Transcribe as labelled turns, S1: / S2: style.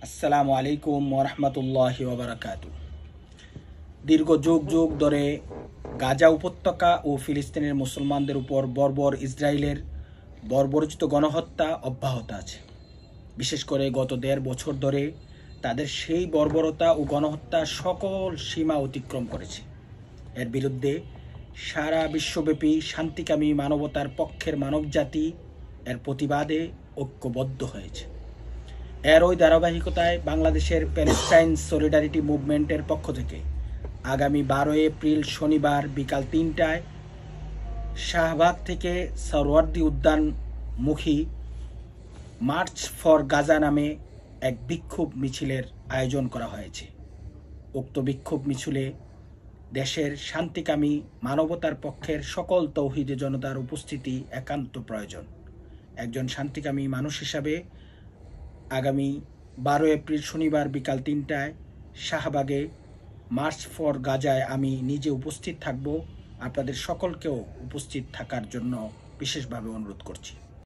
S1: আসসালামু আলাইকুম ওরহমতুল্লাহি ওবারাকাতু। দীর্ঘ যুগ যুগ ধরে গাজা উপত্যকা ও ফিলিস্তিনের মুসলমানদের উপর বর্বর ইসরায়েলের বর্বরোচিত গণহত্যা অব্যাহত আছে। বিশেষ করে গত ১.৫ বছর ধরে তাদের সেই বর্বরতা ও গণহত্যা সকল সীমা অতিক্রম করেছে। এর বিরুদ্ধে সারা বিশ্বব্যাপী শান্তিকামী মানবতার পক্ষের মানবজাতি এর প্রতিবাদে ঐক্যবদ্ধ হয়েছে। এর ওই ধারাবাহিকতায় বাংলাদেশের প্যালেস্টাইন সলিডারিটি মুভমেন্টের পক্ষ থেকে আগামী ১২ এপ্রিল শনিবার বিকাল ৩টায় শাহবাগ থেকে সরওয়ার্দী উদ্যানমুখী মার্চ ফর গাজা নামে এক বিক্ষোভ মিছিলের আয়োজন করা হয়েছে। উক্ত বিক্ষোভ মিছিলে দেশের শান্তিকামী মানবতার পক্ষের সকল তৌহিদি জনতার উপস্থিতি একান্ত প্রয়োজন। একজন শান্তিকামী মানুষ হিসাবে আগামী ১২ এপ্রিল শনিবার বিকাল ৩টায় শাহবাগে মার্চ ফর গাজায় আমি নিজে উপস্থিত থাকব। আপনাদের সকলকেও উপস্থিত থাকার জন্য বিশেষভাবে অনুরোধ করছি।